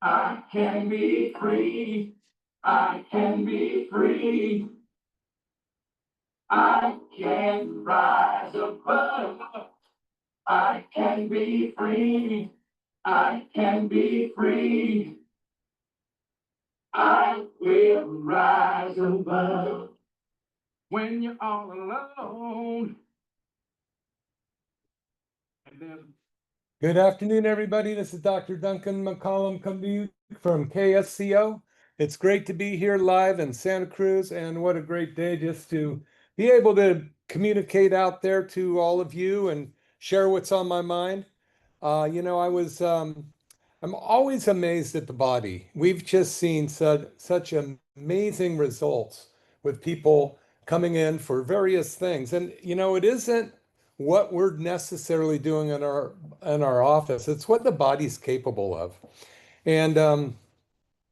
I can be free. I can be free. I can rise above. I can be free. I can be free. I will rise above. When you're all alone. Good afternoon, everybody. This is Dr. Duncan McCollum coming to you from KSCO. It's great to be here live in Santa Cruz, and what a great day just to be able to communicate out there to all of you and share what's on my mind. I'm always amazed at the body. We've just seen such amazing results with people coming in for various things. And, it isn't what we're necessarily doing in our office. It's what the body's capable of. And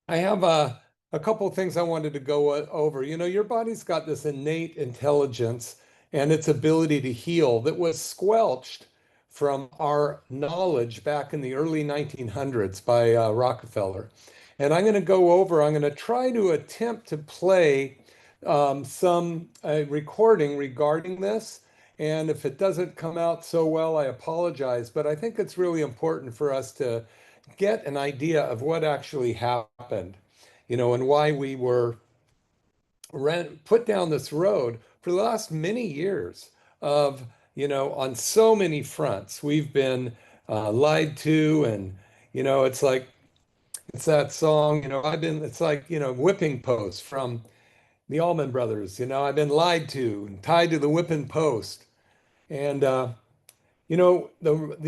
I have a couple of things I wanted to go over. Your body's got this innate intelligence and its ability to heal that was squelched from our knowledge back in the early 1900s by Rockefeller. And I'm going to try to attempt to play some recording regarding this. And if it doesn't come out so well, I apologize. But I think it's really important for us to get an idea of what actually happened, and why we were put down this road for the last many years of, on so many fronts. We've been lied to, and, it's that song, it's like, whipping post from the Allman Brothers, I've been lied to and tied to the whipping post. And, the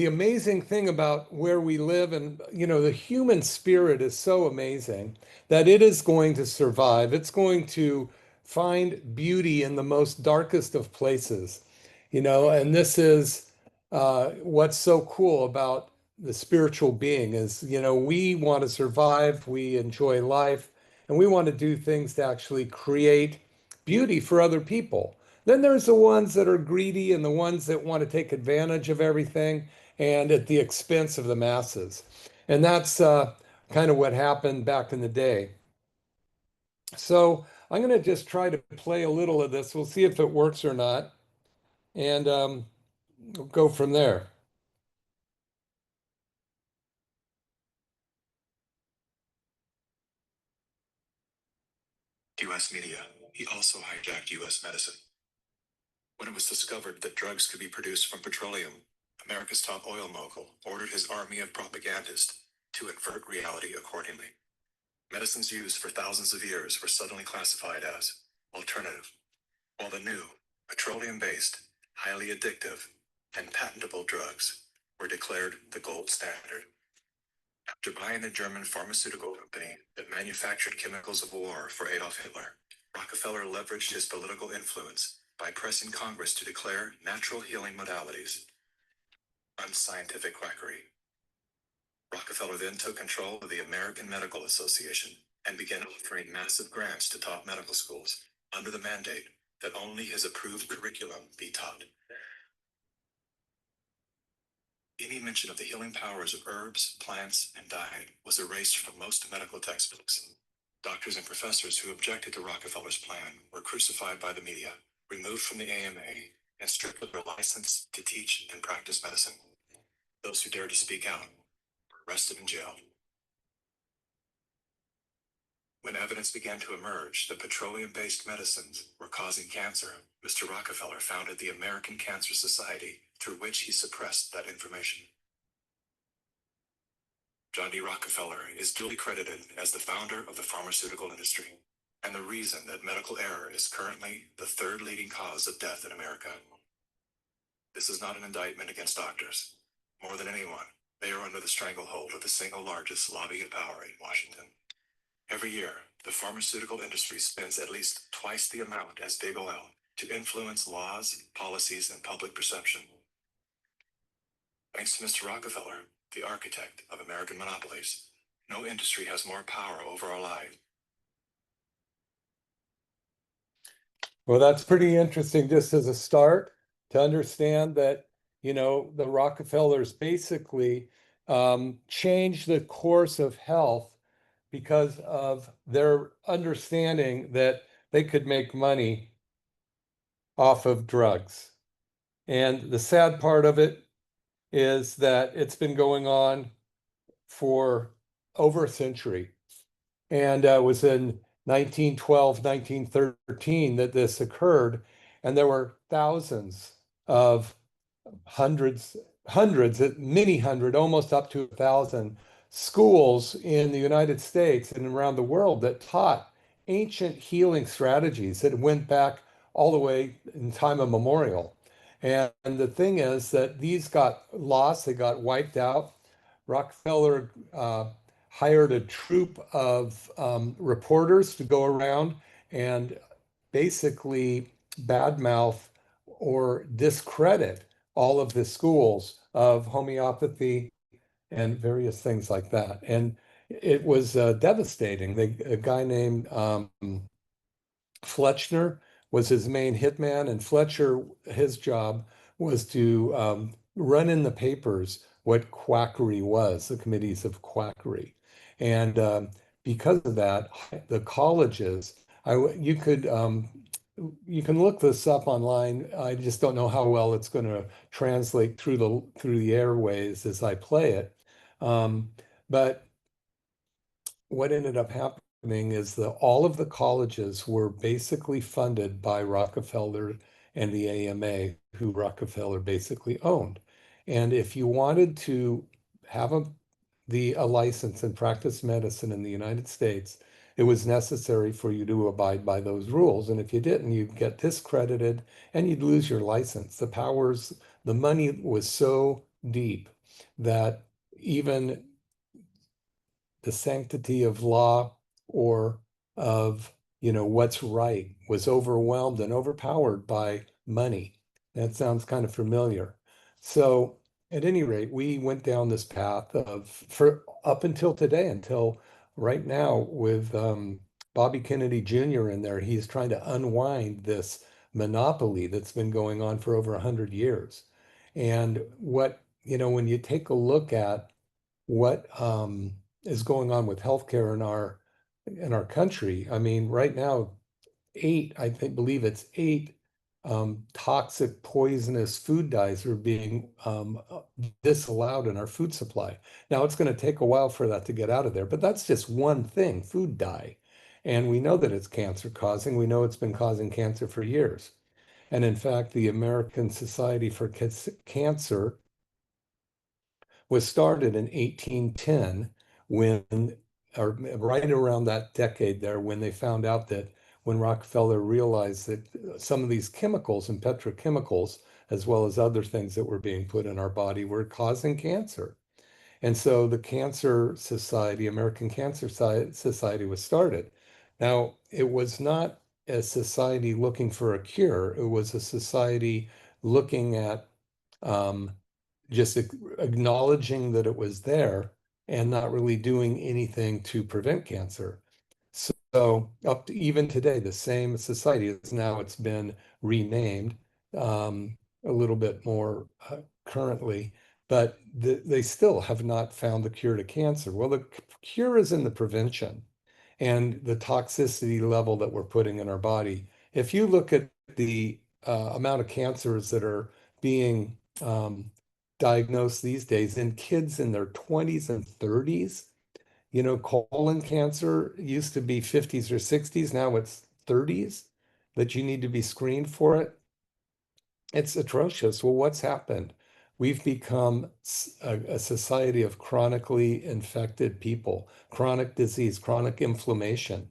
amazing thing about where we live, and the human spirit is so amazing that it is going to survive. It's going to find beauty in the most darkest of places, and this is what's so cool about the spiritual being is, we want to survive, we enjoy life, and we want to do things to actually create beauty for other people. Then there's the ones that are greedy and the ones that want to take advantage of everything and at the expense of the masses. And that's kind of what happened back in the day. So I'm going to just try to play a little of this. We'll see if it works or not. And we'll go from there. U.S. media. He also hijacked U.S. medicine. When it was discovered that drugs could be produced from petroleum, America's top oil mogul ordered his army of propagandists to invert reality accordingly. Medicines used for thousands of years were suddenly classified as alternative, while the new, petroleum-based, highly addictive, and patentable drugs were declared the gold standard. After buying a German pharmaceutical company that manufactured chemicals of war for Adolf Hitler, Rockefeller leveraged his political influence by pressing Congress to declare natural healing modalities unscientific quackery. Rockefeller then took control of the American Medical Association and began offering massive grants to top medical schools under the mandate that only his approved curriculum be taught. Any mention of the healing powers of herbs, plants, and diet was erased from most medical textbooks. Doctors and professors who objected to Rockefeller's plan were crucified by the media, removed from the AMA, and stripped of their license to teach and practice medicine. Those who dared to speak out were arrested and jailed. When evidence began to emerge that petroleum-based medicines were causing cancer, Mr. Rockefeller founded the American Cancer Society, through which he suppressed that information. John D. Rockefeller is duly credited as the founder of the pharmaceutical industry, and the reason that medical error is currently the third leading cause of death in America. This is not an indictment against doctors. More than anyone, they are under the stranglehold of the single largest lobbying power in Washington. Every year, the pharmaceutical industry spends at least twice the amount as big oil to influence laws, policies, and public perception. Thanks to Mr. Rockefeller, the architect of American monopolies, no industry has more power over our lives. Well, that's pretty interesting just as a start to understand that, the Rockefellers basically changed the course of health because of their understanding that they could make money off of drugs. And the sad part of it is that it's been going on for over a century. And it was in 1912, 1913 that this occurred. And there were thousands of hundreds, hundreds, many hundred, almost up to 1,000 schools in the United States and around the world that taught ancient healing strategies that went back all the way in time immemorial. And the thing is that these got lost, they got wiped out. Rockefeller hired a troop of reporters to go around and basically badmouth or discredit all of the schools of homeopathy and various things like that. And it was devastating. A guy named Fletcher was his main hitman, and Fletcher, his job was to run in the papers what quackery was, the committees of quackery. And because of that, the colleges, you can look this up online. I just don't know how well it's going to translate through the airways as I play it. Um, but what ended up happening is that all of the colleges were basically funded by Rockefeller and the AMA, who Rockefeller basically owned. And if you wanted to have a license and practice medicine in the United States, it was necessary for you to abide by those rules. And if you didn't, you'd get discredited and you'd lose your license. The money was so deep that even the sanctity of law or of what's right was overwhelmed and overpowered by money. That sounds kind of familiar. So at any rate, we went down this path of for up until today, until right now with Bobby Kennedy Jr. in there. He's trying to unwind this monopoly that's been going on for over 100 years. And when you take a look at what is going on with healthcare in our country. I mean, right now, I think believe it's eight toxic, poisonous food dyes are being disallowed in our food supply. Now, it's going to take a while for that to get out of there, but that's just one thing, food dye. And we know that it's cancer causing. We know it's been causing cancer for years. And in fact, the American Society for Cancer was started in 1810 when, or right around that decade there, when they found out that when Rockefeller realized that some of these chemicals and petrochemicals, as well as other things that were being put in our body, were causing cancer. And so the Cancer Society, American Cancer Society was started. Now, it was not a society looking for a cure. It was a society looking at um, just acknowledging that it was there and not really doing anything to prevent cancer. So up to even today, the same society is now it's been renamed a little bit more currently, but they still have not found the cure to cancer. Well, the cure is in the prevention and the toxicity level that we're putting in our body. If you look at the amount of cancers that are being diagnosed these days in kids in their 20s and 30s, colon cancer used to be 50s or 60s, now it's 30s that you need to be screened for it. It's atrocious. Well, what's happened? We've become a society of chronically infected people, chronic disease, chronic inflammation,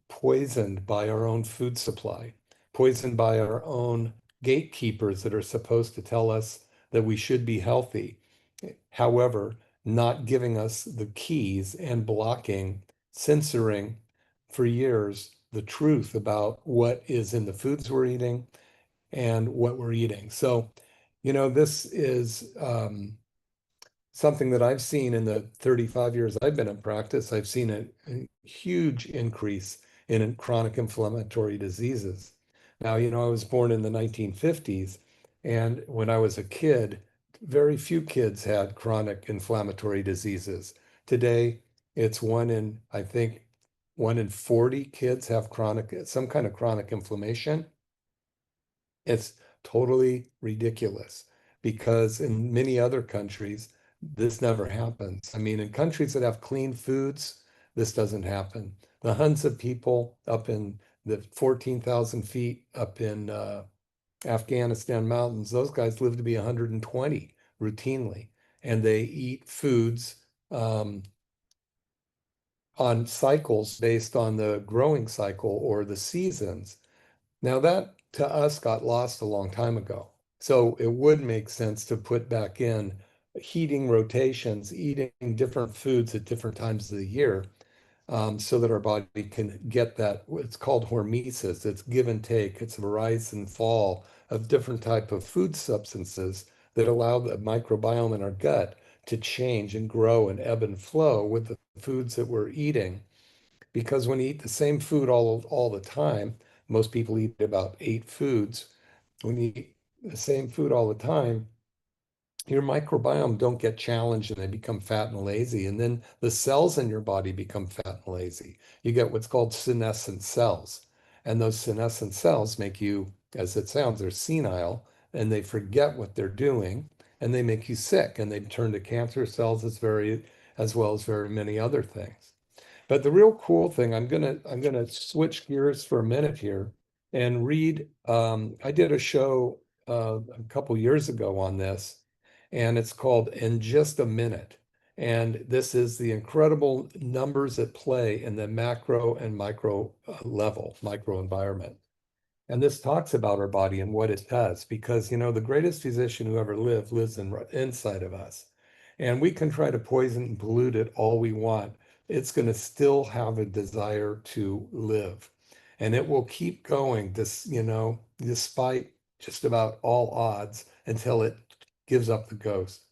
poisoned by our own food supply, poisoned by our own gatekeepers that are supposed to tell us that we should be healthy. However, not giving us the keys and blocking, censoring for years the truth about what is in the foods we're eating and what we're eating. So, this is something that I've seen in the 35 years I've been in practice. I've seen a huge increase in chronic inflammatory diseases. Now, I was born in the 1950s, and when I was a kid, very few kids had chronic inflammatory diseases. Today, it's I think, 1 in 40 kids have some kind of chronic inflammation. It's totally ridiculous because in many other countries, this never happens. I mean, in countries that have clean foods, this doesn't happen. The Huns of people up in the 14,000 feet up in Afghanistan mountains, those guys live to be 120 routinely, and they eat foods um, on cycles based on the growing cycle or the seasons. Now that to us got lost a long time ago. So it would make sense to put back in heating rotations, eating different foods at different times of the year, so that our body can get that. It's called hormesis. It's give and take. It's a rise and fall of different type of food substances that allow the microbiome in our gut to change and grow and ebb and flow with the foods that we're eating. Because when you eat the same food all the time, most people eat about 8 foods. When you eat the same food all the time, your microbiome don't get challenged and they become fat and lazy. And then the cells in your body become fat and lazy. You get what's called senescent cells. And those senescent cells make you, as it sounds, they're senile and they forget what they're doing and they make you sick and they turn to cancer cells as well as very many other things. But the real cool thing, I'm gonna switch gears for a minute here and read. I did a show a couple years ago on this, and it's called "In Just a Minute." And this is the incredible numbers at play in the macro and micro level, micro environment. And this talks about our body and what it does, because the greatest physician who ever lived lives inside of us. And we can try to poison and pollute it all we want. It's going to still have a desire to live. And it will keep going despite just about all odds until it gives up the ghost.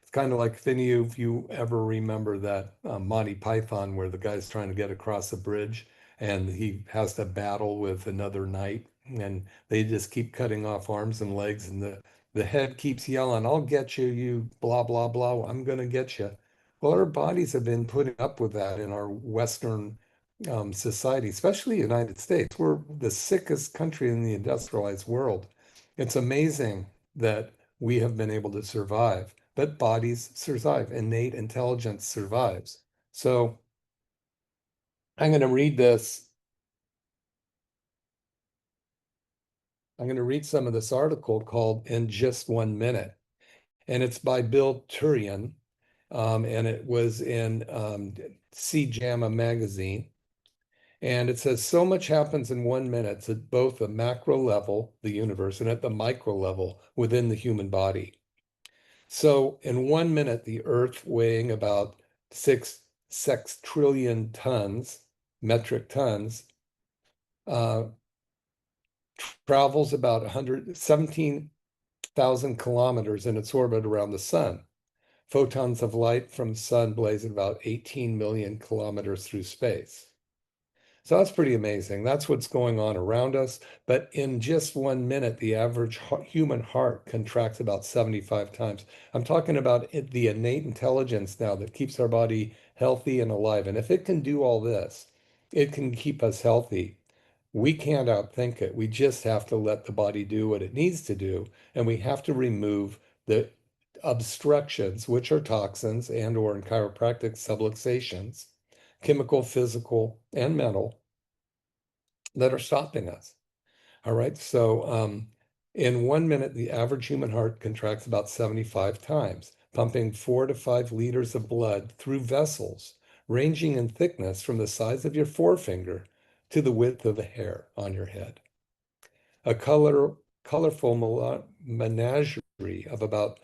It's kind of like if any of you ever remember that Monty Python where the guy's trying to get across a bridge and he has to battle with another knight and they just keep cutting off arms and legs and the head keeps yelling, "I'll get you, you blah, blah, blah. I'm going to get you." Well, our bodies have been putting up with that in our Western society, especially the United States. We're the sickest country in the industrialized world. It's amazing that we have been able to survive, but bodies survive, innate intelligence survives. So I'm going to read this. I'm going to read some of this article called "In Just 1 Minute," and it's by Bill Turian, and it was in C JAMA magazine. And it says so much happens in 1 minute at both the macro level, the universe, and at the micro level within the human body. So in 1 minute, the Earth weighing about 6 trillion tons, metric tons, uh, travels about 117,000 kilometers in its orbit around the sun. Photons of light from sun blaze at about 18 million kilometers through space. So that's pretty amazing. That's what's going on around us. But in just 1 minute, the average human heart contracts about 75 times. I'm talking about the innate intelligence now that keeps our body healthy and alive. And if it can do all this, it can keep us healthy. We can't outthink it. We just have to let the body do what it needs to do. And we have to remove the obstructions, which are toxins and or in chiropractic subluxations, chemical, physical, and mental that are stopping us. All right. So in 1 minute, the average human heart contracts about 75 times, pumping 4 to 5 liters of blood through vessels ranging in thickness from the size of your forefinger to the width of a hair on your head. A colorful menagerie of about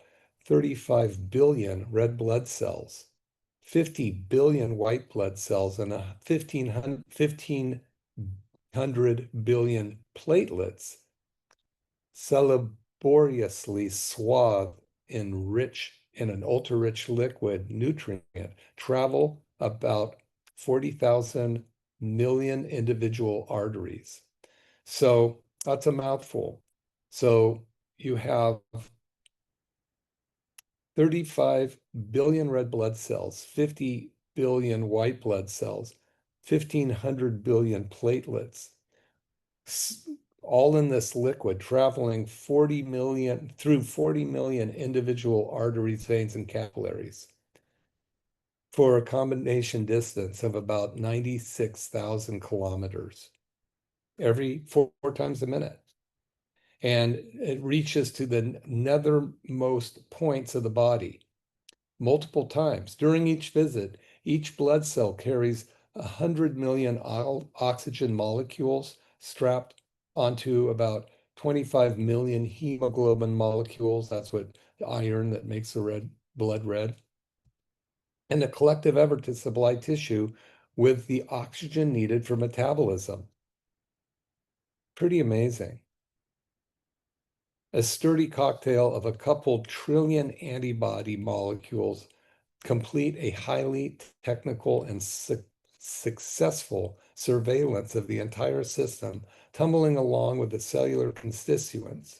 35 billion red blood cells, 50 billion white blood cells, and 1,500 billion platelets laboriously swathed in an ultra-rich liquid nutrient travel about 40,000 million individual arteries. So That's a mouthful. So you have 35 billion red blood cells, 50 billion white blood cells, 1,500 billion platelets, all in this liquid, traveling 40 million through 40 million individual arteries, veins, and capillaries for a combination distance of about 96,000 kilometers every four times a minute. And it reaches to the nethermost points of the body multiple times. During each visit, each blood cell carries 100 million oxygen molecules strapped onto about 25 million hemoglobin molecules. That's what iron that makes the red blood red. And a collective effort to supply tissue with the oxygen needed for metabolism. Pretty amazing. A sturdy cocktail of a couple trillion antibody molecules complete a highly technical and successful surveillance of the entire system, tumbling along with the cellular constituents.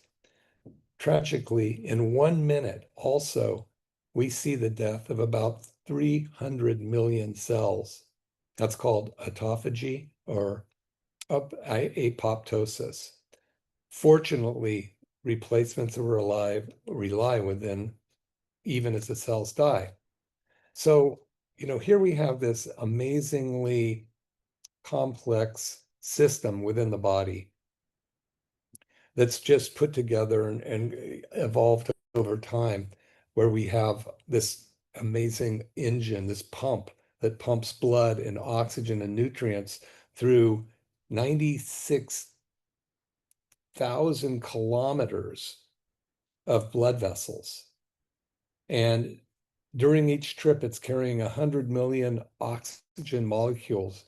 Tragically, in 1 minute, also, we see the death of about 300 million cells. That's called autophagy or apoptosis. Fortunately, replacements rely within even as the cells die. So, here we have this amazingly complex system within the body that's just put together and evolved over time, where we have this amazing engine, this pump that pumps blood and oxygen and nutrients through 96,000 kilometers of blood vessels. And during each trip, it's carrying 100 million oxygen molecules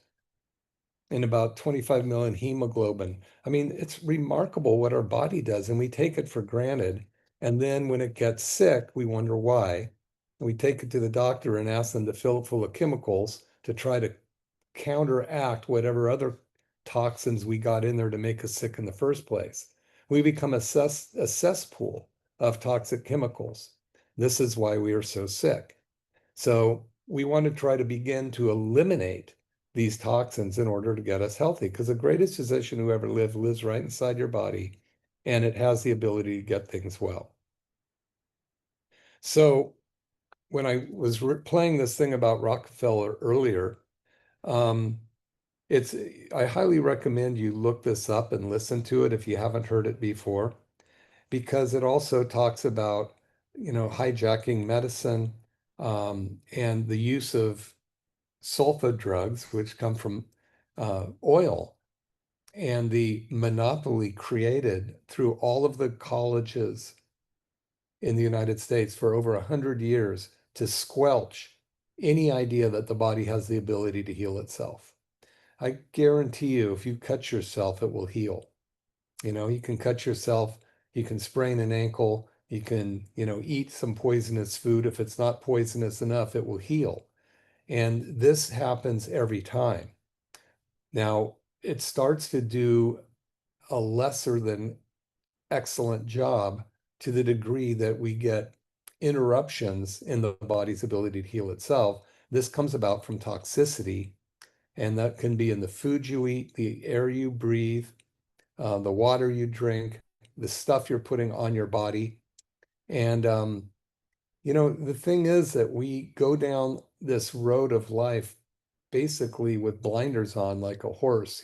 and about 25 million hemoglobin. I mean, it's remarkable what our body does, and we take it for granted. And then when it gets sick, we wonder why. And we take it to the doctor and ask them to fill it full of chemicals to try to counteract whatever other toxins we got in there to make us sick in the first place. We become a cesspool of toxic chemicals. This is why we are so sick. So we want to try to begin to eliminate these toxins in order to get us healthy, because the greatest physician who ever lived lives right inside your body, and it has the ability to get things well. So when I was playing this thing about Rockefeller earlier, um, I highly recommend you look this up and listen to it if you haven't heard it before, because it also talks about, hijacking medicine, and the use of sulfa drugs, which come from oil, and the monopoly created through all of the colleges in the United States for over 100 years to squelch any idea that the body has the ability to heal itself. I guarantee you, if you cut yourself, it will heal. You can cut yourself, you can sprain an ankle, you can, eat some poisonous food. If it's not poisonous enough, it will heal. And this happens every time. Now, it starts to do a lesser than excellent job to the degree that we get interruptions in the body's ability to heal itself. This comes about from toxicity, and that can be in the food you eat, the air you breathe, the water you drink, the stuff you're putting on your body. And, the thing is that we go down this road of life basically with blinders on like a horse,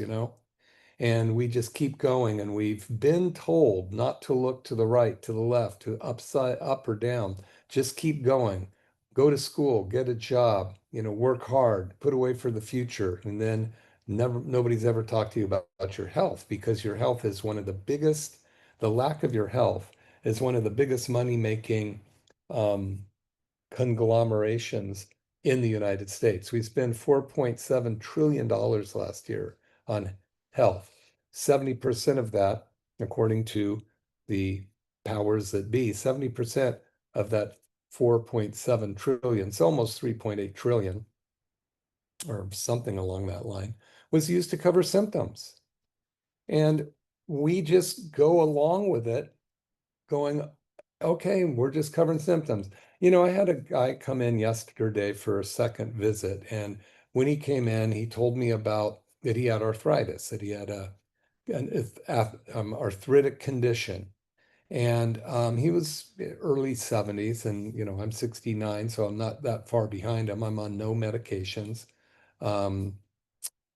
and we just keep going. And we've been told not to look to the right, to the left, to upside, up or down. Just keep going. Go to school, get a job, work hard, put away for the future. And then nobody's ever talked to you about your health, because your health is one of the biggest, the lack of your health is one of the biggest money making um, conglomerations in the United States. We spent $4.7 trillion last year on health. 70% of that, according to the powers that be, 70% of that 4.7 trillion, it's almost 3.8 trillion or something along that line, was used to cover symptoms. And we just go along with it, going, okay, we're just covering symptoms. I had a guy come in yesterday for a second visit, and when he came in, he told me about that he had arthritis, that he had an arthritic condition. And he was early 70s, and I'm 69, so I'm not that far behind him. I'm on no medications. Um,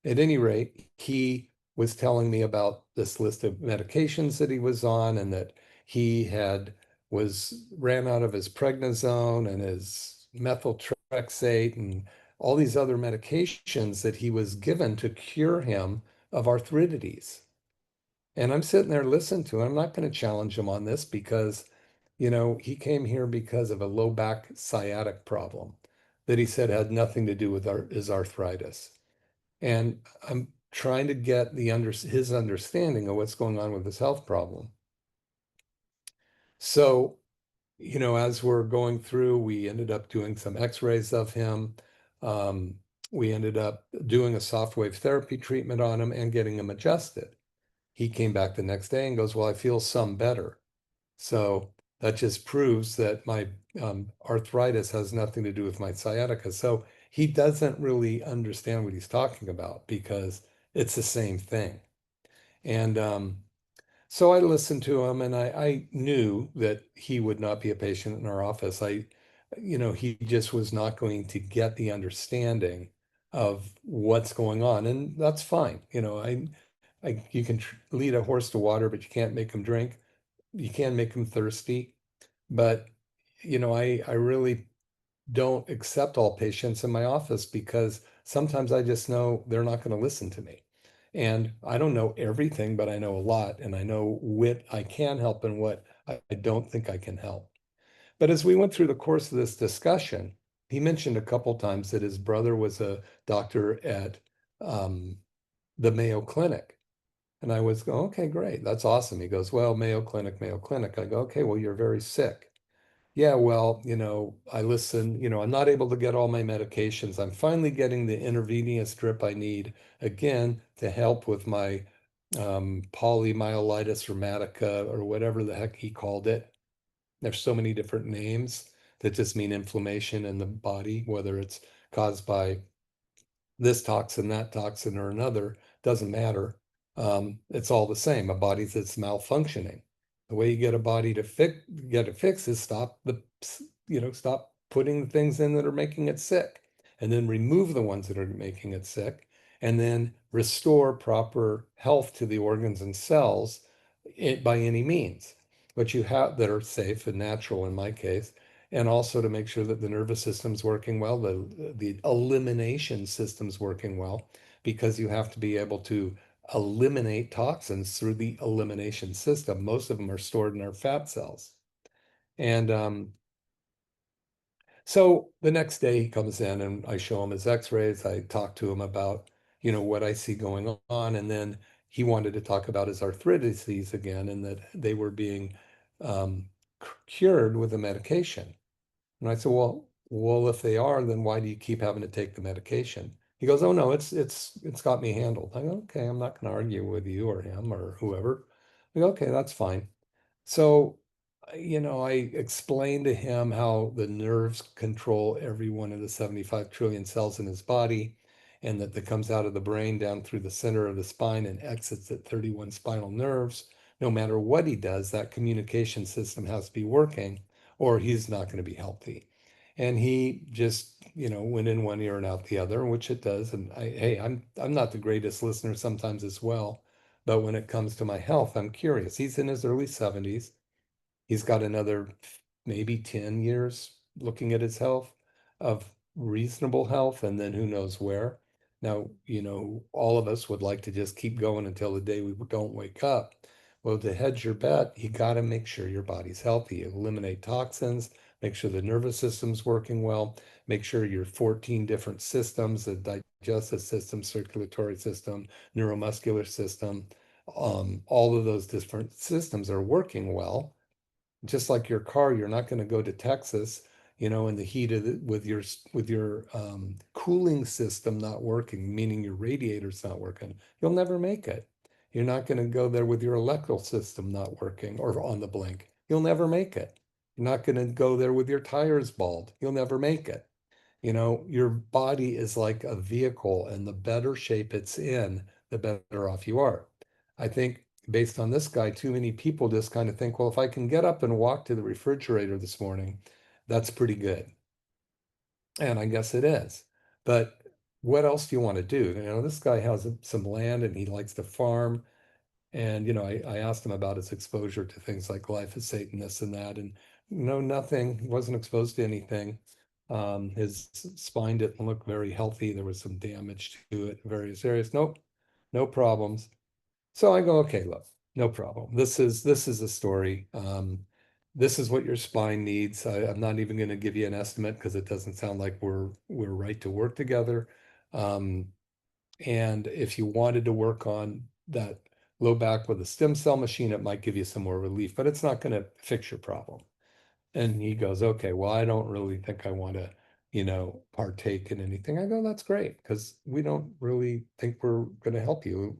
at any rate, he was telling me about this list of medications that he was on, and that he had was ran out of his prednisone and his methotrexate and all these other medications that he was given to cure him of arthritis. And I'm sitting there listening to him. I'm not going to challenge him on this because, he came here because of a low back sciatic problem that he said had nothing to do with his arthritis. And I'm trying to get his understanding of what's going on with his health problem. So, as we're going through, we ended up doing some x-rays of him. Um, we ended up doing a soft wave therapy treatment on him and getting him adjusted. He came back the next day and goes, well, I feel some better. So that just proves that my arthritis has nothing to do with my sciatica. So he doesn't really understand what he's talking about because it's the same thing. And so I listened to him, and I knew that he would not be a patient in our office. He just was not going to get the understanding of what's going on. And that's fine. You can lead a horse to water, but you can't make him drink. You can make him thirsty. But, I really don't accept all patients in my office because sometimes I just know they're not going to listen to me. And I don't know everything, but I know a lot, and I know what I can help and what I don't think I can help. But as we went through the course of this discussion, he mentioned a couple times that his brother was a doctor at um, the Mayo Clinic. And I was going, okay, great. That's awesome. He goes, well, Mayo Clinic, Mayo Clinic. I go, okay, well, you're very sick. Yeah, well, I listen, I'm not able to get all my medications. I'm finally getting the intravenous drip I need again to help with my polymyelitis rheumatica or whatever the heck he called it. There's so many different names that just mean inflammation in the body, whether it's caused by this toxin, that toxin, or another, doesn't matter. It's all the same. A body that's malfunctioning. The way you get a body to get it fixed is stop putting the things in that are making it sick, and then remove the ones that are making it sick, and then restore proper health to the organs and cells by any means, but you have that are safe and natural in my case, and also to make sure that the nervous system's working well, the elimination system's working well, because you have to be able to eliminate toxins through the elimination system. Most of them are stored in our fat cells. And so the next day he comes in and I show him his x-rays. I talk to him about, what I see going on. And then he wanted to talk about his arthritis again and that they were being um, cured with a medication. And I said, well, if they are, then why do you keep having to take the medication? He goes, oh no, it's got me handled. I go, okay, I'm not going to argue with you or him or whoever. I go, okay, that's fine. So, I explained to him how the nerves control every one of the 75 trillion cells in his body, and that comes out of the brain down through the center of the spine and exits at 31 spinal nerves. No matter what he does, that communication system has to be working, or he's not going to be healthy. And he just, went in one ear and out the other, which it does. And hey, I'm not the greatest listener sometimes as well. But when it comes to my health, I'm curious. He's in his early 70s. He's got another maybe 10 years looking at his health of reasonable health, and then who knows where. Now, all of us would like to just keep going until the day we don't wake up. Well, to hedge your bet, you got to make sure your body's healthy, eliminate toxins, make sure the nervous system's working well, make sure your 14 different systems, the digestive system, circulatory system, neuromuscular system, all of those different systems are working well. Just like your car, you're not going to go to Texas, in the heat of with your cooling system not working, meaning your radiator's not working. You'll never make it. You're not going to go there with your electrical system not working or on the blink. You'll never make it. You're not going to go there with your tires bald. You'll never make it. Your body is like a vehicle, and the better shape it's in, the better off you are. I think based on this guy, too many people just kind of think, well, if I can get up and walk to the refrigerator this morning, that's pretty good. And I guess it is. But what else do you want to do? This guy has some land and he likes to farm. And, I asked him about his exposure to things like glyphosate and this and that. And, nothing. He wasn't exposed to anything. His spine didn't look very healthy. There was some damage to it in various areas. Nope, no problems. So I go, okay, look, no problem. This is a story. This is what your spine needs. I'm not even going to give you an estimate because it doesn't sound like we're right to work together. Um, and if you wanted to work on that low back with a stem cell machine, it might give you some more relief, but it's not going to fix your problem. And he goes, okay, well, I don't really think I want to, partake in anything. I go, that's great, because we don't really think we're going to help you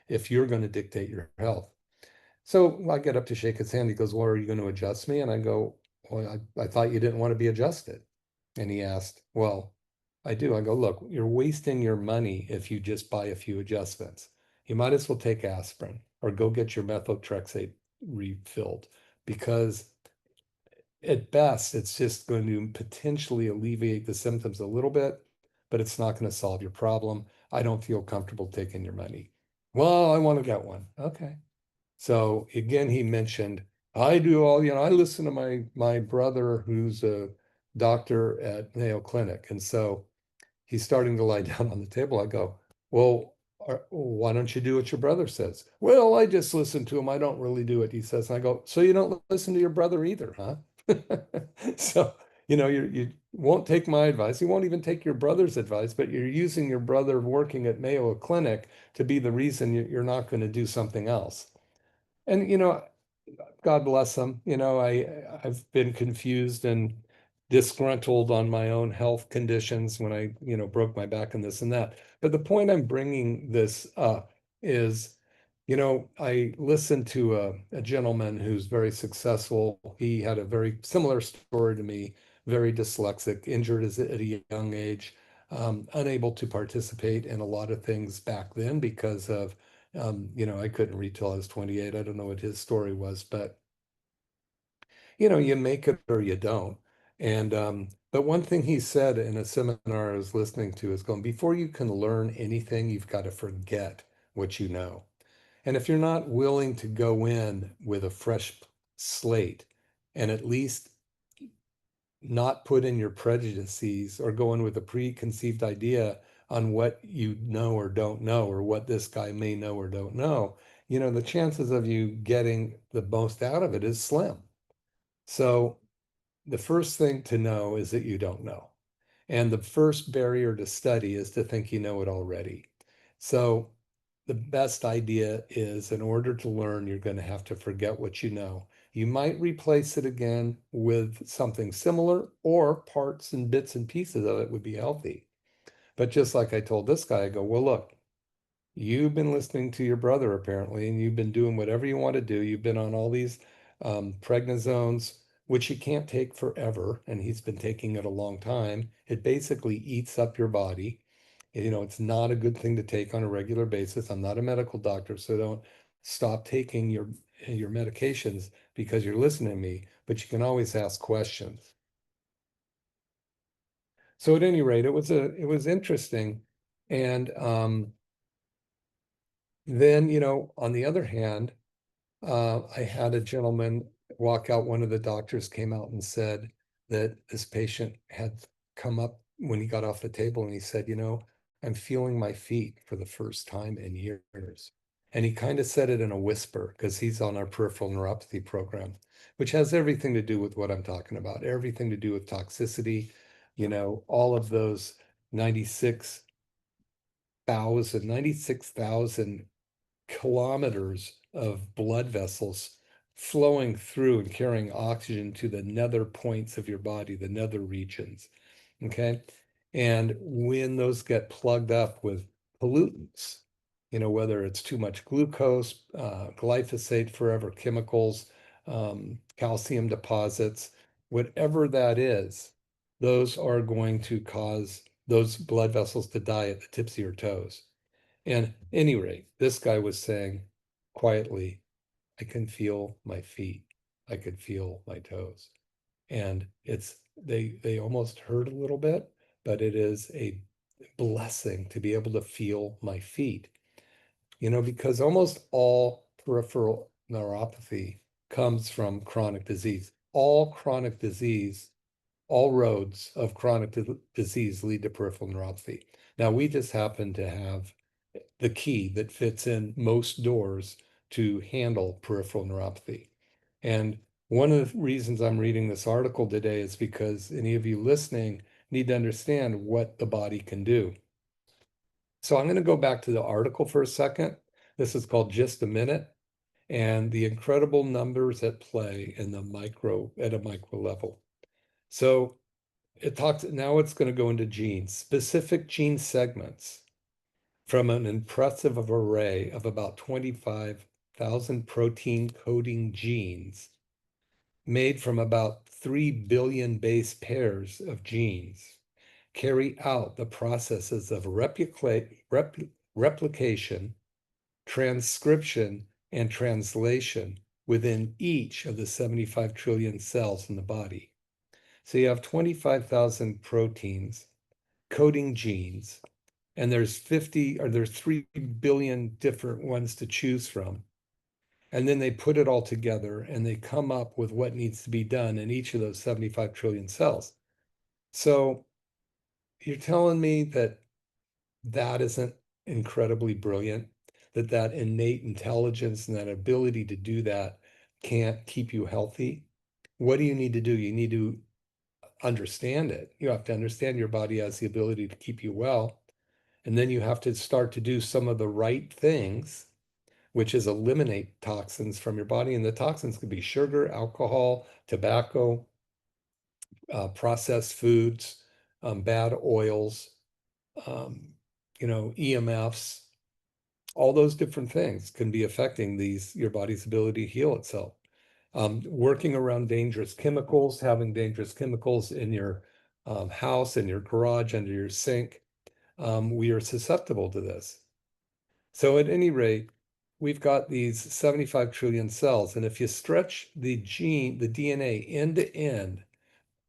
if you're going to dictate your health. So I get up to shake his hand. He goes, well, are you going to adjust me? And I go, well, I thought you didn't want to be adjusted. And he asked, well, I do. I go, look, you're wasting your money if you just buy a few adjustments. You might as well take aspirin or go get your methotrexate refilled, because at best, it's just going to potentially alleviate the symptoms a little bit, but it's not going to solve your problem. I don't feel comfortable taking your money. Well, I want to get one. Okay. So again, he mentioned, I do all, I listen to my brother who's a doctor at Mayo Clinic. And so he's starting to lie down on the table. I go, well, why don't you do what your brother says? Well, I just listen to him. I don't really do it, he says. And I go, so you don't listen to your brother either, huh? So, you won't take my advice. You won't even take your brother's advice, but you're using your brother working at Mayo Clinic to be the reason you're not going to do something else. And, God bless them. I've been confused and disgruntled on my own health conditions when I, broke my back and this and that. But the point I'm bringing this up is, I listened to a gentleman who's very successful. He had a very similar story to me, very dyslexic, injured at a young age, unable to participate in a lot of things back then because of I couldn't read till I was 28. I don't know what his story was, but you make it or you don't. And but one thing he said in a seminar I was listening to is going, before you can learn anything, you've got to forget what you know. And if you're not willing to go in with a fresh slate and at least not put in your prejudices or go in with a preconceived idea on what you know or don't know, or what this guy may know or don't know, the chances of you getting the most out of it is slim. So the first thing to know is that you don't know. And the first barrier to study is to think you know it already. So the best idea is, in order to learn, you're going to have to forget what you know. You might replace it again with something similar, or parts and bits and pieces of it would be healthy. But just like I told this guy, I go, well, look, you've been listening to your brother apparently, and you've been doing whatever you want to do. You've been on all these prednisones, which you can't take forever, and he's been taking it a long time. It basically eats up your body. It's not a good thing to take on a regular basis. I'm not a medical doctor, so don't stop taking your medications because you're listening to me, but you can always ask questions. So at any rate, it was interesting. And then, on the other hand, I had a gentleman walk out. One of the doctors came out and said that this patient had come up when he got off the table and he said, I'm feeling my feet for the first time in years. And he kind of said it in a whisper because he's on our peripheral neuropathy program, which has everything to do with what I'm talking about, everything to do with toxicity, all of those 96,000 kilometers of blood vessels flowing through and carrying oxygen to the nether points of your body, the nether regions. Okay. And when those get plugged up with pollutants, whether it's too much glucose, glyphosate, forever chemicals, calcium deposits, whatever that is, those are going to cause those blood vessels to die at the tips of your toes. And at any rate, this guy was saying quietly, I can feel my feet. I could feel my toes. And they almost hurt a little bit, but it is a blessing to be able to feel my feet. Because almost all peripheral neuropathy comes from chronic disease. All chronic disease, all roads of chronic disease lead to peripheral neuropathy. Now, we just happen to have the key that fits in most doors to handle peripheral neuropathy. And one of the reasons I'm reading this article today is because any of you listening need to understand what the body can do. So I'm going to go back to the article for a second. This is called Just a Minute, and the incredible numbers at play at a micro level. So now it's going to go into genes, specific gene segments from an impressive array of about 25,000 protein coding genes made from about 3 billion base pairs of genes carry out the processes of replication, transcription, and translation within each of the 75 trillion cells in the body. So you have 25,000 proteins coding genes, and there's 3 billion different ones to choose from. And then they put it all together and they come up with what needs to be done in each of those 75 trillion cells. So you're telling me that that isn't incredibly brilliant, that innate intelligence and that ability to do that can't keep you healthy? What do you need to do? You need to understand it. You have to understand your body has the ability to keep you well. And then you have to start to do some of the right things, which is eliminate toxins from your body. And the toxins could be sugar, alcohol, tobacco, processed foods, bad oils, EMFs, all those different things can be affecting your body's ability to heal itself. Working around dangerous chemicals, having dangerous chemicals in your house, in your garage, under your sink, we are susceptible to this. So at any rate, we've got these 75 trillion cells, and if you stretch the DNA end to end,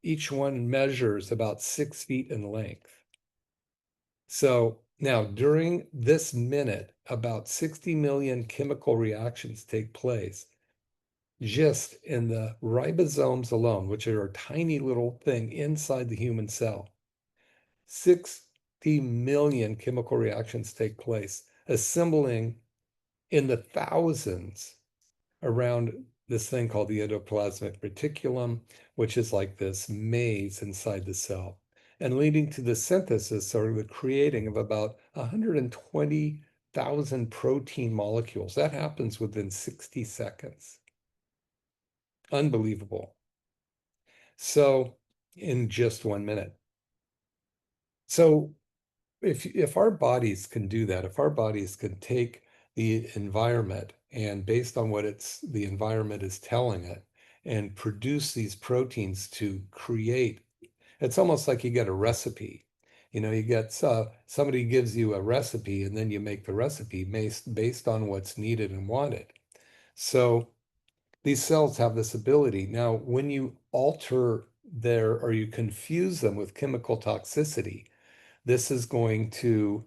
each one measures about 6 feet in length. So now during this minute, about 60 million chemical reactions take place just in the ribosomes alone, which are a tiny little thing inside the human cell. 60 million chemical reactions take place, assembling in the thousands around this thing called the endoplasmic reticulum, which is like this maze inside the cell, and leading to the synthesis or the creating of about 120,000 protein molecules. That happens within 60 seconds. Unbelievable. So, in just 1 minute. So, if our bodies can do that, if our bodies can take the environment and based on what the environment is telling it and produce these proteins to create, it's almost like you get a recipe. You get somebody gives you a recipe and then you make the recipe based on what's needed and wanted. So these cells have this ability. Now, when you alter or you confuse them with chemical toxicity, this is going to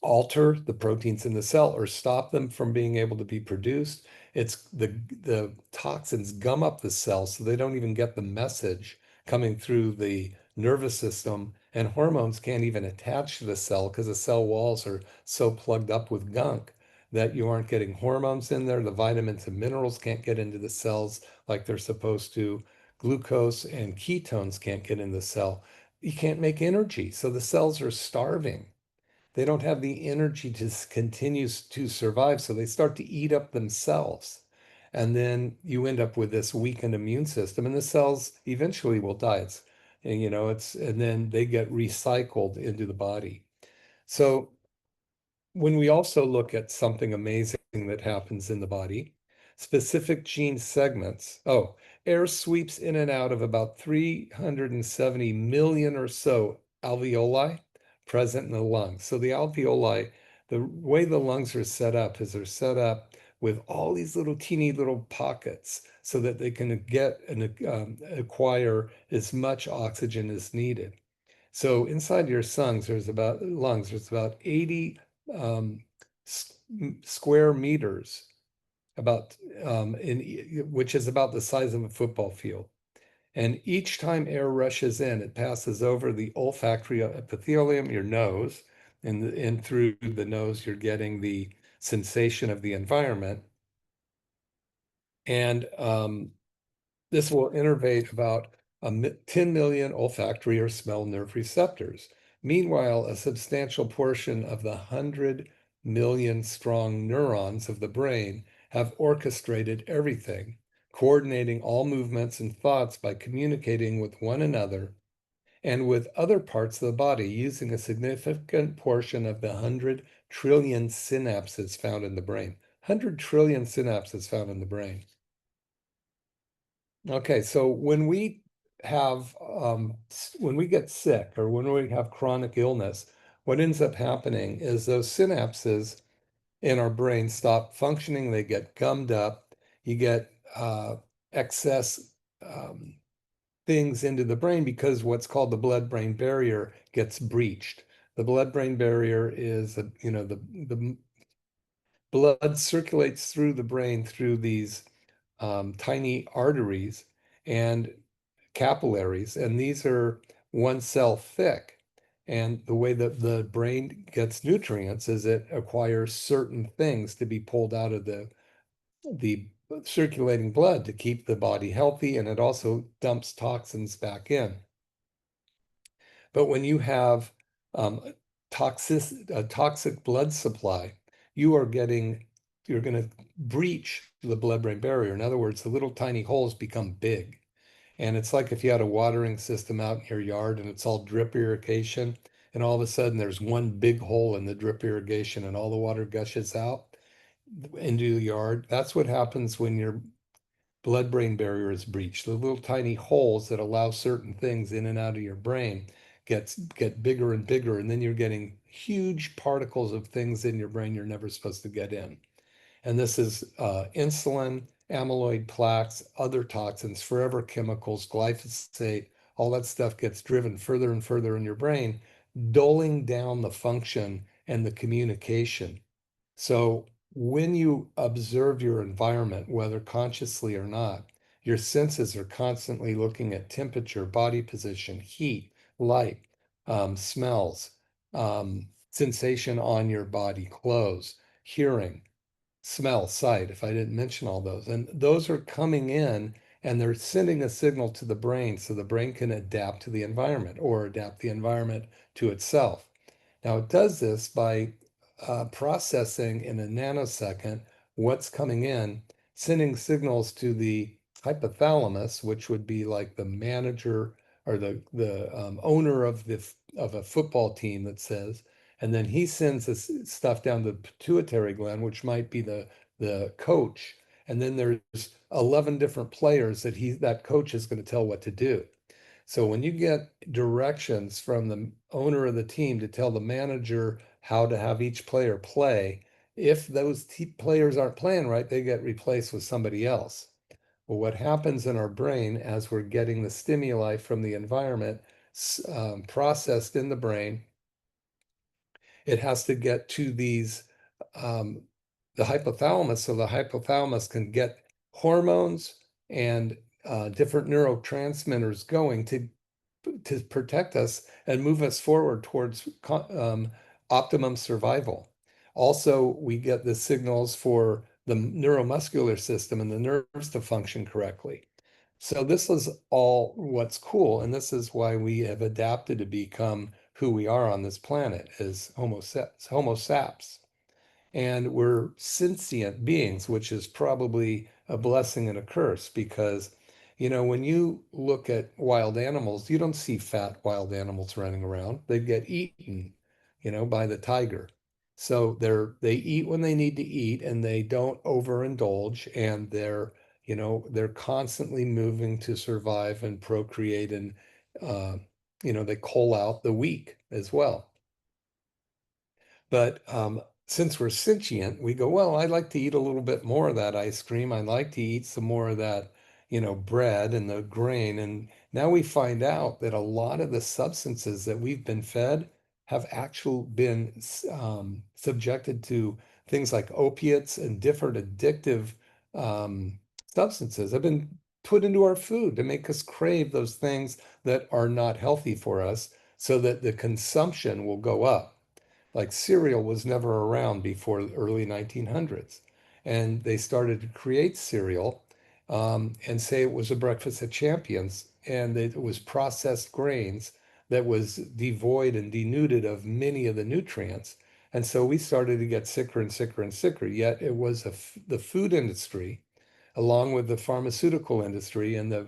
alter the proteins in the cell or stop them from being able to be produced. It's the toxins gum up the cell so they don't even get the message coming through the nervous system, and hormones can't even attach to the cell because the cell walls are so plugged up with gunk that you aren't getting hormones in there. The vitamins and minerals can't get into the cells like they're supposed to. Glucose and ketones can't get in the cell. You can't make energy. So the cells are starving. They don't have the energy to continue to survive. So they start to eat up themselves. And then you end up with this weakened immune system, and the cells eventually will die. And then they get recycled into the body. So when we also look at something amazing that happens in the body, specific gene segments. Oh, air sweeps in and out of about 370 million or so alveoli present in the lungs. So the alveoli, the way the lungs are set up is they're set up with all these little teeny little pockets so that they can get and acquire as much oxygen as needed. So inside your lungs, there's about 80 um, square meters, about which is about the size of a football field. And each time air rushes in, it passes over the olfactory epithelium, your nose, and through the nose, you're getting the sensation of the environment. And this will innervate about 10 million olfactory or smell nerve receptors. Meanwhile, a substantial portion of the 100 million strong neurons of the brain have orchestrated everything, coordinating all movements and thoughts by communicating with one another and with other parts of the body using a significant portion of the 100 trillion synapses found in the brain. 100 trillion synapses found in the brain. Okay, so when we get sick or when we have chronic illness, what ends up happening is those synapses in our brain stop functioning, they get gummed up, you get excess things into the brain because what's called the blood-brain barrier gets breached. The blood-brain barrier is, the blood circulates through the brain through these tiny arteries and capillaries, and these are 1 cell thick. And the way that the brain gets nutrients is it acquires certain things to be pulled out of the circulating blood to keep the body healthy, and it also dumps toxins back in. But when you have a toxic blood supply, you are getting, you're going to breach the blood-brain barrier. In other words, the little tiny holes become big. And it's like if you had a watering system out in your yard and it's all drip irrigation, and all of a sudden there's one big hole in the drip irrigation and all the water gushes out into the yard. That's what happens when your blood-brain barrier is breached. The little tiny holes that allow certain things in and out of your brain get bigger and bigger, and then you're getting huge particles of things in your brain you're never supposed to get in. And this is insulin, amyloid plaques, other toxins, forever chemicals, glyphosate, all that stuff gets driven further and further in your brain, dulling down the function and the communication. So when you observe your environment, whether consciously or not, your senses are constantly looking at temperature, body position, heat, light, smells, sensation on your body, clothes, hearing, smell, sight, if I didn't mention all those. And those are coming in and they're sending a signal to the brain so the brain can adapt to the environment or adapt the environment to itself. Now, it does this by processing in a nanosecond what's coming in, sending signals to the hypothalamus, which would be like the manager or the owner of of a football team that says, and then he sends this stuff down the pituitary gland, which might be the coach, and then there's 11 different players that coach is going to tell what to do. So when you get directions from the owner of the team to tell the manager how to have each player play, if those players aren't playing right, they get replaced with somebody else. Well, what happens in our brain as we're getting the stimuli from the environment processed in the brain, it has to get to um, the hypothalamus, so the hypothalamus can get hormones and different neurotransmitters going to protect us and move us forward towards optimum survival. Also, we get the signals for the neuromuscular system and the nerves to function correctly. So this is all what's cool, and this is why we have adapted to become who we are on this planet as Homo saps. And we're sentient beings, which is probably a blessing and a curse because, when you look at wild animals, you don't see fat wild animals running around. They get eaten, by the tiger. So they eat when they need to eat and they don't overindulge, and they're constantly moving to survive and procreate, and uh, they cull out the weak as well. But since we're sentient, we go, well, I'd like to eat a little bit more of that ice cream. I'd like to eat some more of that, bread and the grain. And now we find out that a lot of the substances that we've been fed have actually been subjected to things like opiates and different addictive um, substances have been put into our food to make us crave those things that are not healthy for us so that the consumption will go up. Like cereal was never around before the early 1900s. And they started to create cereal and say it was a breakfast of champions. And it was processed grains that was devoid and denuded of many of the nutrients. And so we started to get sicker and sicker and sicker. Yet it was the food industry, along with the pharmaceutical industry and the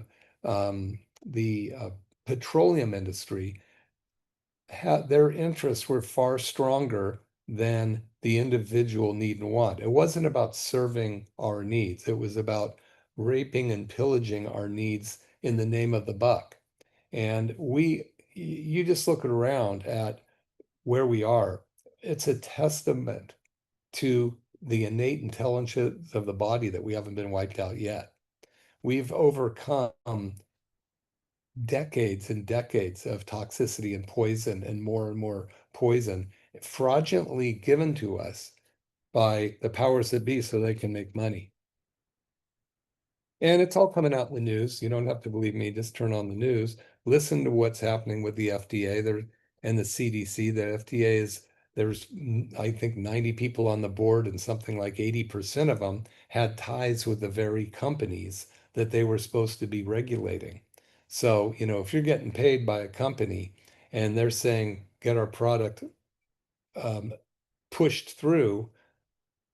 petroleum industry, their interests were far stronger than the individual need and want. It wasn't about serving our needs. It was about raping and pillaging our needs in the name of the buck. And you just look around at where we are. It's a testament to the innate intelligence of the body that we haven't been wiped out yet. We've overcome decades and decades of toxicity and more poison fraudulently given to us by the powers that be so they can make money. And it's all coming out in the news. You don't have to believe me, just turn on the news, listen to what's happening with the FDA there and the CDC. The FDA there's, I think, 90 people on the board, and something like 80% of them had ties with the very companies that they were supposed to be regulating. So, if you're getting paid by a company and they're saying, get our product um, pushed through,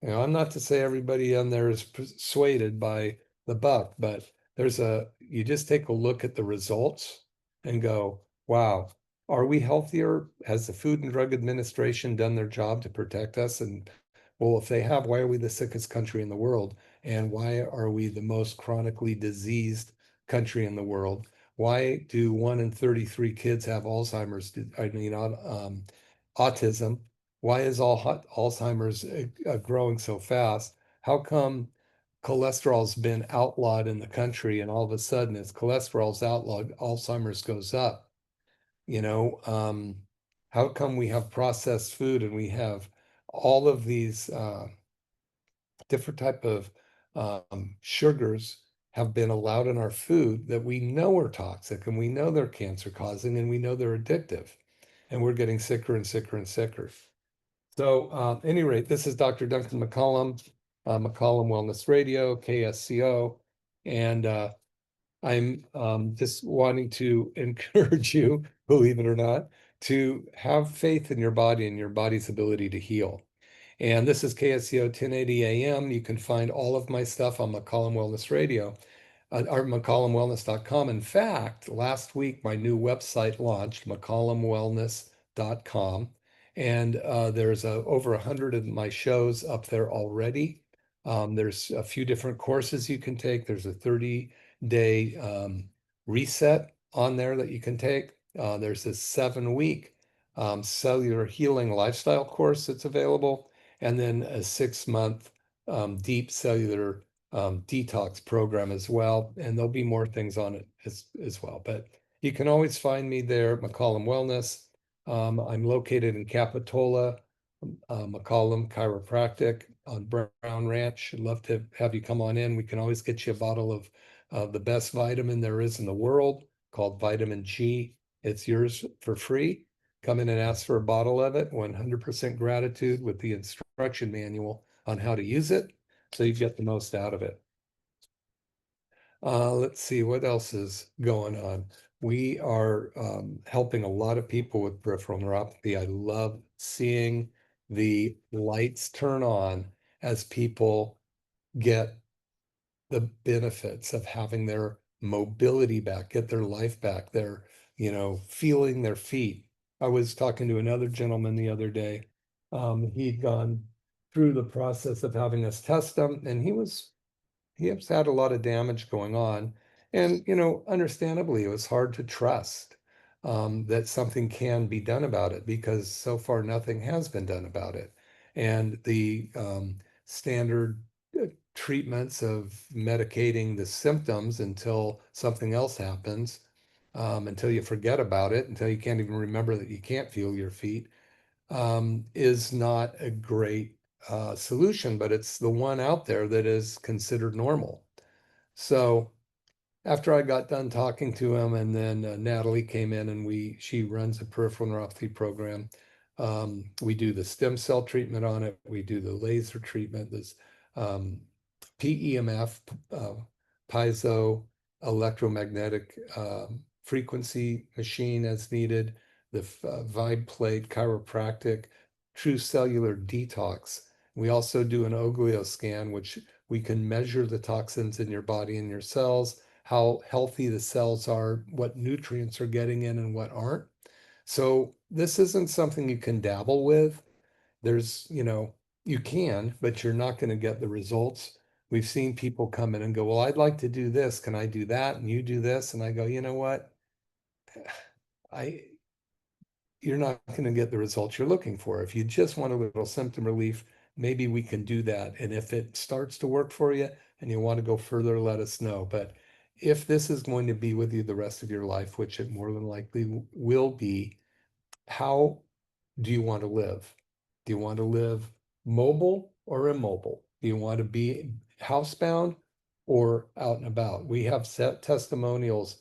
I'm not to say everybody on there is persuaded by the buck, but you just take a look at the results and go, wow, are we healthier? Has the Food and Drug Administration done their job to protect us? And well, if they have, why are we the sickest country in the world? And why are we the most chronically diseased country in the world? Why do 1 in 33 kids have Alzheimer's? Autism? Why is Alzheimer's growing so fast? How come cholesterol's been outlawed in the country, and all of a sudden, as cholesterol's outlawed, Alzheimer's goes up? You know, how come we have processed food and we have all of these different type of sugars have been allowed in our food that we know are toxic, and we know they're cancer causing, and we know they're addictive, and we're getting sicker and sicker and sicker. So, any rate, this is Dr. Duncan McCollum, McCollum Wellness Radio, KSCO, and I'm just wanting to encourage you, believe it or not, to have faith in your body and your body's ability to heal. And this is KSCO 1080 AM. You can find all of my stuff on McCollum Wellness Radio, or McCollumWellness.com. In fact, last week my new website launched, McCollumWellness.com, and there's over 100 of my shows up there already. There's a few different courses you can take. There's a 30-day reset on there that you can take. There's a 7-week cellular healing lifestyle course that's available, and then a 6-month deep cellular detox program as well. And there'll be more things on it as well. But you can always find me there, McCollum Wellness. I'm located in Capitola, McCollum Chiropractic on Brown Ranch. I'd love to have you come on in. We can always get you a bottle of the best vitamin there is in the world, called vitamin G. It's yours for free. Come in and ask for a bottle of it. 100% gratitude with the instruction manual on how to use it, so you get the most out of it. Let's see what else is going on. We are helping a lot of people with peripheral neuropathy. I love seeing the lights turn on as people get the benefits of having their mobility back, get their life back, their, feeling their feet. I was talking to another gentleman the other day, He'd gone through the process of having us test him, and he has had a lot of damage going on. And, understandably, it was hard to trust that something can be done about it because so far nothing has been done about it. And the standard treatments of medicating the symptoms until something else happens, until you forget about it, until you can't even remember that you can't feel your feet, is not a great solution, but it's the one out there that is considered normal. So after I got done talking to him, and then Natalie came in, and she runs a peripheral neuropathy program. We do the stem cell treatment on it. We do the laser treatment, this um, PEMF, piezo electromagnetic frequency machine as needed, the vibe plate, chiropractic, true cellular detox. We also do an oglio scan, which we can measure the toxins in your body and your cells, how healthy the cells are, what nutrients are getting in and what aren't. So this isn't something you can dabble with. There's, you can, but you're not going to get the results. We've seen people come in and go, well, I'd like to do this. Can I do that? And you do this. And I go, you know what? I, you're not going to get the results you're looking for. If you just want a little symptom relief, maybe we can do that. And if it starts to work for you and you want to go further, let us know. But if this is going to be with you the rest of your life, which it more than likely will be, how do you want to live? Do you want to live mobile or immobile? Do you want to be housebound or out and about? We have set testimonials,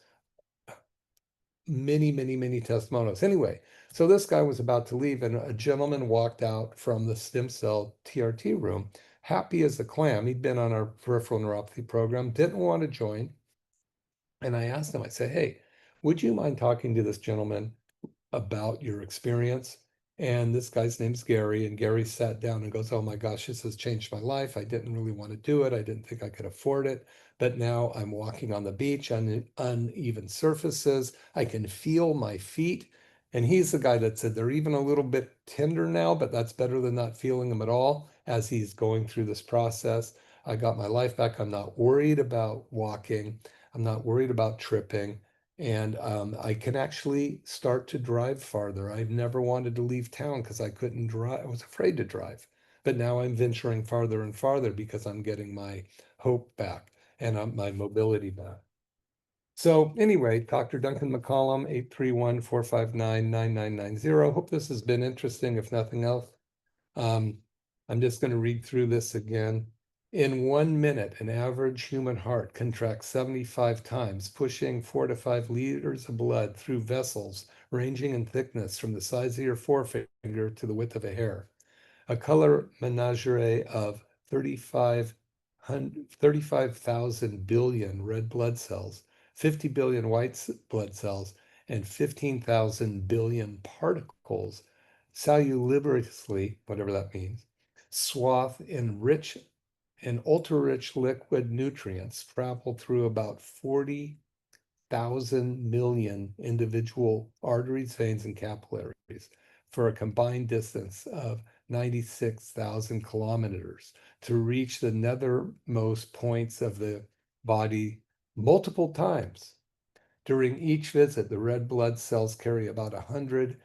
many, many, many testimonials. Anyway, so this guy was about to leave, and a gentleman walked out from the stem cell TRT room, happy as a clam. He'd been on our peripheral neuropathy program, didn't want to join. And I asked him, I said, hey, would you mind talking to this gentleman about your experience? And this guy's name's Gary. And Gary sat down and goes, oh my gosh, this has changed my life. I didn't really want to do it. I didn't think I could afford it. But now I'm walking on the beach on uneven surfaces. I can feel my feet. And he's the guy that said they're even a little bit tender now, but that's better than not feeling them at all as he's going through this process. I got my life back. I'm not worried about walking. I'm not worried about tripping. And I can actually start to drive farther. I've never wanted to leave town because I couldn't drive. I was afraid to drive. But now I'm venturing farther and farther because I'm getting my hope back and my mobility back. So anyway, Dr. Duncan McCollum, 831-459-9990. Hope this has been interesting, if nothing else. Um, I'm just going to read through this again. In 1 minute, an average human heart contracts 75 times, pushing 4 to 5 liters of blood through vessels ranging in thickness from the size of your forefinger to the width of a hair. A color menagerie of 35,000 billion red blood cells, 50 billion white blood cells, and 15,000 billion particles cellularly, whatever that means, swathed in rich and ultra-rich liquid nutrients travel through about 40,000 million individual arteries, veins, and capillaries for a combined distance of 96,000 kilometers to reach the nethermost points of the body multiple times. During each visit, the red blood cells carry about 100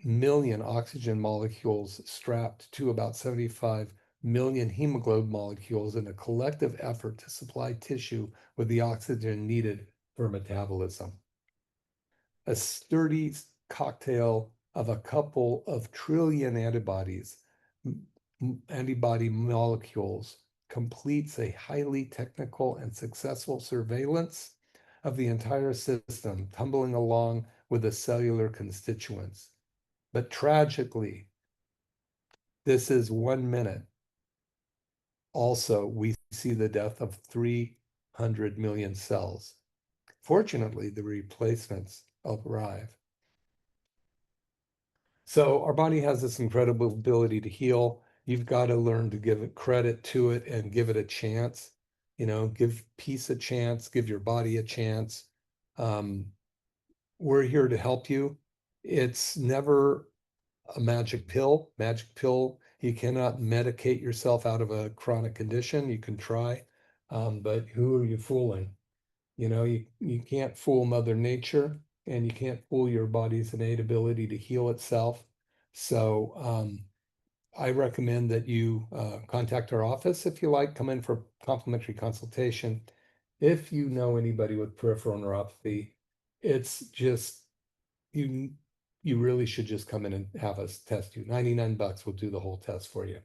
million oxygen molecules strapped to about 75 million hemoglobin molecules in a collective effort to supply tissue with the oxygen needed for metabolism. A sturdy cocktail of a couple of trillion antibody molecules completes a highly technical and successful surveillance of the entire system, tumbling along with the cellular constituents. But tragically, this is 1 minute. Also, we see the death of 300 million cells. Fortunately, the replacements arrive. So our body has this incredible ability to heal. You've got to learn to give it credit to it and give it a chance. Give peace a chance, give your body a chance. We're here to help you. It's never a magic pill. Magic pill, you cannot medicate yourself out of a chronic condition. You can try, but who are you fooling? You know, you can't fool Mother Nature, and you can't fool your body's innate ability to heal itself. So I recommend that you contact our office if you like, come in for complimentary consultation. If you know anybody with peripheral neuropathy, it's just you you really should just come in and have us test you. 99 bucks will do the whole test for you.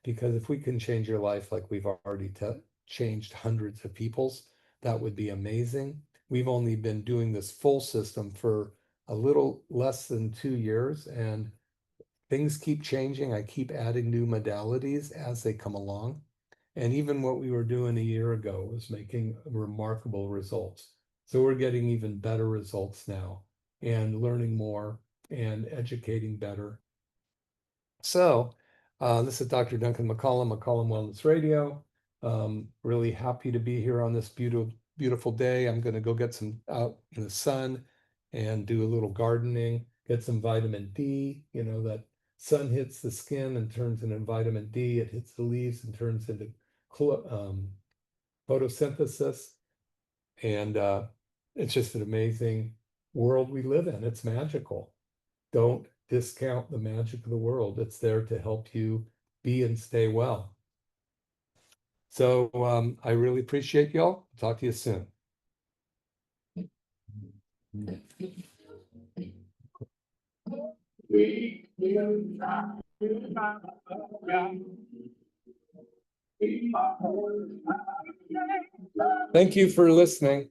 Because if we can change your life like we've already changed hundreds of people's, that would be amazing. We've only been doing this full system for a little less than 2 years, and things keep changing. I keep adding new modalities as they come along. And even what we were doing a year ago was making remarkable results. So we're getting even better results now and learning more and educating better. So this is Dr. Duncan McCollum, McCollum Wellness Radio. Really happy to be here on this beautiful day. I'm going to go get some out in the sun and do a little gardening, get some vitamin D. You know, that sun hits the skin and turns into vitamin D. It hits the leaves and turns into photosynthesis. And it's just an amazing world we live in. It's magical. Don't discount the magic of the world. It's there to help you be and stay well. So I really appreciate y'all. Talk to you soon. Thank you for listening.